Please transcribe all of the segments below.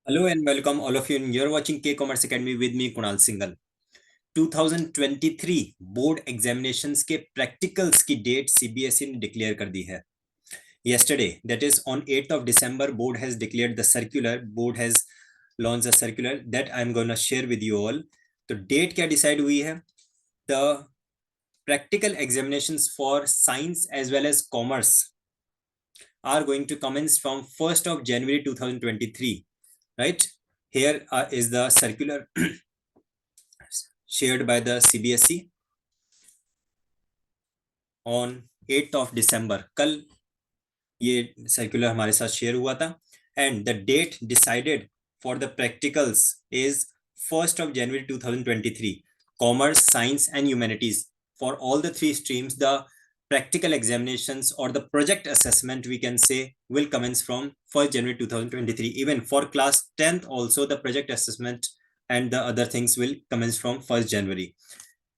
Hello and welcome all of you. And you're watching K Commerce Academy with me, Kunal Singhal. 2023 board examinations के practicals की date CBSE ने declare कर दी है. Yesterday, that is on 8th of December, board has declared the circular. Board has launched a circular that I'm going to share with you all. तो date क्या decide हुई है? The practical examinations for science as well as commerce are going to commence from 1st of January 2023. Right? Here is the circular shared by the CBSE on 8th of December. कल ये circular हमारे साथ share हुआ था and the date decided for the practicals is 1st of January 2023. Commerce, Science and Humanities. For all the three streams, the practical examinations or the project assessment, we can say, will commence from 1st January 2023. Even for class 10th also, the project assessment and the other things will commence from 1st January.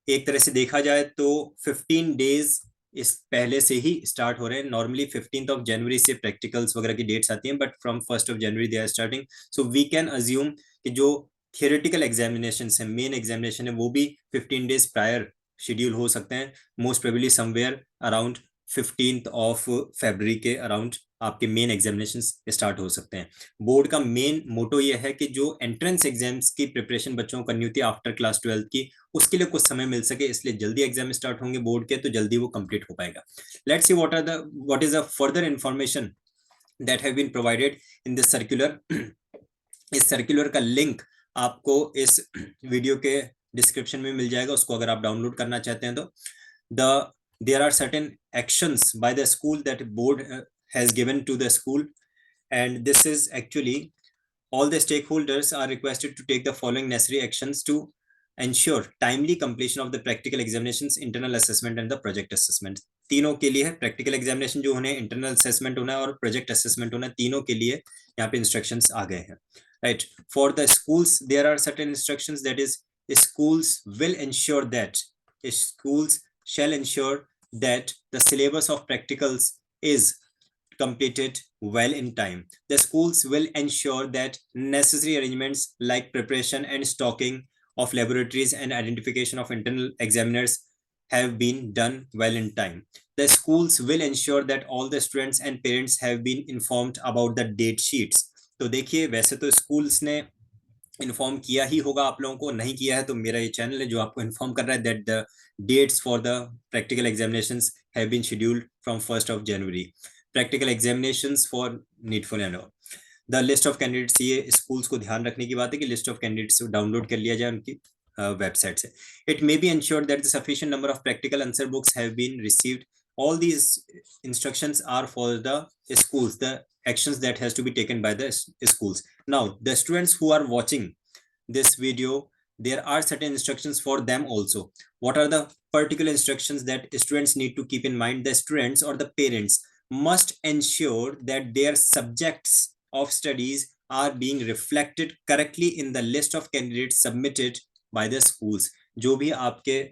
एक तरह से देखा जाए तो 15 days इस पहले से ही start हो रहे हैं. नॉर्मली 15th ऑफ जनवरी से प्रैक्टिकल्स वगैरह की डेट्स आती हैं, but from 1st of January they are starting. So we can assume कि जो थियोरेटिकल एग्जामिनेशन है, मेन एग्जामिनेशन है, वो भी 15 डेज प्रायर शेड्यूल हो सकते हैं. Most probably somewhere around 15th of February के अराउंड आपके मेन एग्जामिनेशन स्टार्ट हो सकते हैं. बोर्ड का मेन मोटो ये है कि जो एंट्रेंस एग्जाम्स की प्रिपरेशन बच्चों को करनी होती है आफ्टर क्लास 12 की, उसके लिए कुछ समय मिल सके, इसलिए जल्दी एग्जाम स्टार्ट होंगे बोर्ड के, तो जल्दी वो कंप्लीट हो पाएगा. Let's see what is the further information that have been provided in this circular. इस सर्कुलर का लिंक आपको इस वीडियो के डिस्क्रिप्शन में मिल जाएगा, उसको अगर आप डाउनलोड करना चाहते हैं तो. there are certain actions by the school that board has given to the school, and this is actually all the stakeholders are requested to take the following necessary actions to ensure timely completion of the practical examinations, internal assessment and the project assessment. तीनों के लिए है practical examination जो होने, internal assessment होना और project assessment होना, तीनों के लिए यहाँ पे इंस्ट्रक्शंस आ गए हैं. Right. For the schools there are certain instructions, that is schools will ensure that schools shall ensure that the syllabus of practicals is completed well in time. The schools will ensure that necessary arrangements like preparation and stocking of laboratories and identification of internal examiners have been done well in time. The schools will ensure that all the students and parents have been informed about the date sheets. तो देखिए, वैसे तो schools ने inform किया ही होगा आप लोगों को, नहीं किया है तो मेरा ये चैनल है जो आपको इन्फॉर्म कर रहा है that the dates for the practical examinations have been scheduled from 1st of January. Practical examinations for needful and all. The list of candidates, ये स्कूल्स को ध्यान रखने की बात है कि लिस्ट ऑफ कैंडिडेट्स डाउनलोड कर लिया जाए उनकी वेबसाइट से. It may be ensured that the sufficient number of practical answer books have been received. All these instructions are for the schools, the actions that has to be taken by the schools. Now the students who are watching this video, there are certain instructions for them also. What are the particular instructions that students need to keep in mind? The students or the parents must ensure that their subjects of studies are being reflected correctly in the list of candidates submitted by the schools. जो भी आपके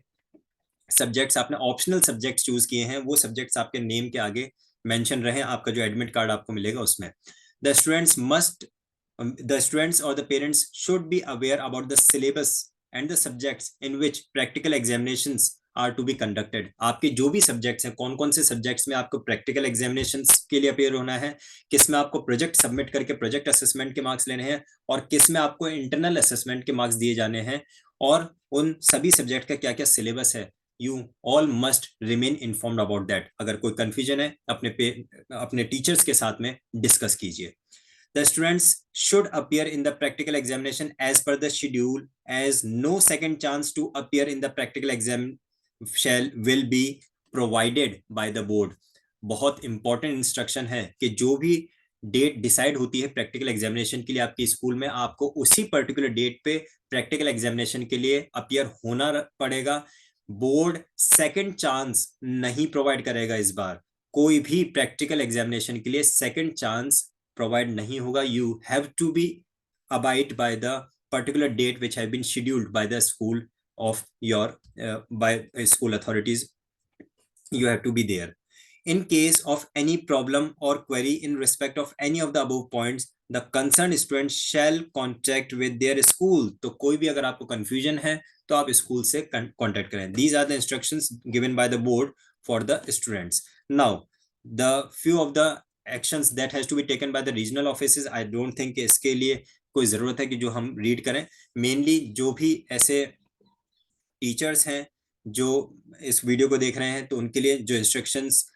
subjects आपने optional subjects choose किए हैं, वो subjects आपके name के आगे मेंशन रहे, आपका जो एडमिट कार्ड आपको मिलेगा उसमें. The students or the parents should be aware about the syllabus and the subjects in which practical examinations are to be conducted. आपके जो भी सब्जेक्ट्स हैं, कौन कौन से सब्जेक्ट्स में आपको प्रैक्टिकल एग्जामिनेशंस के लिए अपेयर होना है, किस में आपको प्रोजेक्ट सबमिट करके प्रोजेक्ट असेसमेंट के मार्क्स लेने हैं, और किस में आपको इंटरनल असेसमेंट के मार्क्स दिए जाने हैं, और उन सभी सब्जेक्ट का क्या क्या सिलेबस है. You all must remain informed about that. अगर कोई कंफ्यूजन है अपने टीचर्स के साथ में डिस्कस कीजिए. The students should appear in the practical examination as per the schedule, as no second chance to appear in the practical exam will be provided by the board. बहुत important instruction है कि जो भी date decide होती है practical examination के लिए आपके स्कूल में, आपको उसी पर्टिकुलर डेट पे प्रैक्टिकल एग्जामिनेशन के लिए अपीयर होना पड़ेगा. बोर्ड सेकंड चांस नहीं प्रोवाइड करेगा इस बार. कोई भी प्रैक्टिकल एग्जामिनेशन के लिए सेकंड चांस प्रोवाइड नहीं होगा. You have to be abide by the particular date which have been scheduled by the school of your by school authorities. You have to be there. In case of any problem or query in respect of any of the above points, the concerned student shall contact with their school. तो कोई भी अगर आपको confusion है तो आप school से contact करें. These are the instructions given by the board for the students. Now, the few of the actions that has to be taken by the regional offices, I don't think इसके लिए कोई जरूरत है कि जो हम रीड करें. मेनली जो भी ऐसे टीचर्स हैं जो इस वीडियो को देख रहे हैं तो उनके लिए जो इंस्ट्रक्शंस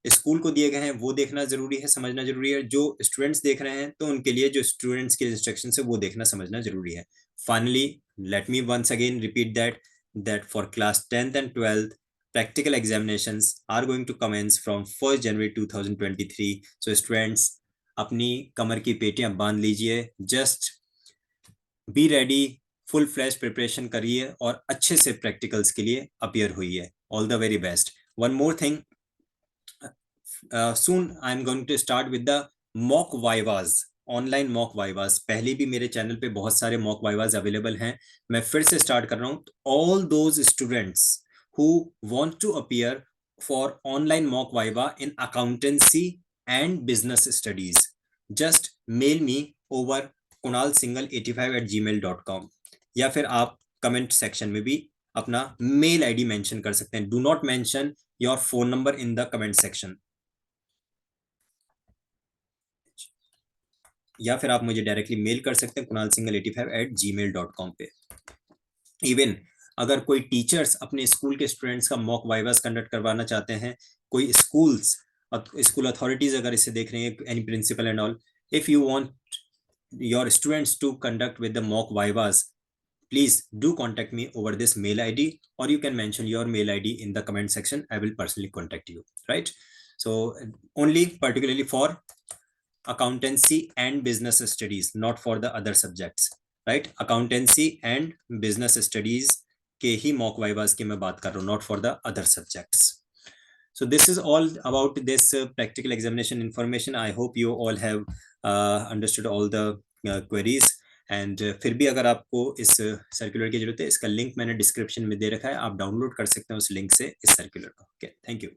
स्कूल को दिए गए हैं वो देखना जरूरी है, समझना जरूरी है. जो स्टूडेंट्स देख रहे हैं तो उनके लिए जो स्टूडेंट्स के इंस्ट्रक्शंस है वो देखना समझना जरूरी है. Finally let me once again repeat that for class 10th and 12th practical examinations are going to commence from 1st January 2023. So students अपनी कमर की पेटियां बांध लीजिए, just be ready, full flash preparation करिए और अच्छे से प्रैक्टिकल्स के लिए अपीयर हुई है. All the very best. One more thing, soon I'm going to start with the mock vivas, online mock vivas. पहले भी मेरे चैनल पे बहुत सारे मॉक वाइवास अवेलेबल हैं, मैं फिर से स्टार्ट कर रहा हूँ. All those students who want to appear for online mock viva in accountancy and business studies, just mail me over kunalsinghal85@gmail.com, या फिर आप कमेंट सेक्शन में भी अपना मेल आईडी मेंशन कर सकते हैं. Do not mention your phone number in the comment section, या फिर आप मुझे डायरेक्टली मेल कर सकते हैं kunalsinghal85@gmail.com पे. इवन अगर कोई टीचर्स अपने स्कूल के स्टूडेंट्स का मॉक वाइवास कंडक्ट करवाना चाहते हैं, कोई स्कूल अथॉरिटीज अगर इसे देख रहे हैं, any principal and all, if you want your students to conduct with the mock vivas, please do contact me over this mail id, or you can mention your mail id in the comment section. I will personally contact you, right? So only particularly for accountancy and business studies, not for the other subjects, right? Accountancy and business studies के ही mock vivas की मैं बात कर रहा हूँ, not for the other subjects. So this is all about this practical examination information. I hope you all have understood all the queries. And फिर भी अगर आपको इस सर्कुलर की जरूरत है, इसका लिंक मैंने डिस्क्रिप्शन में दे रखा है, आप डाउनलोड कर सकते हैं उस लिंक से इस सर्कुलर को. Okay, thank you.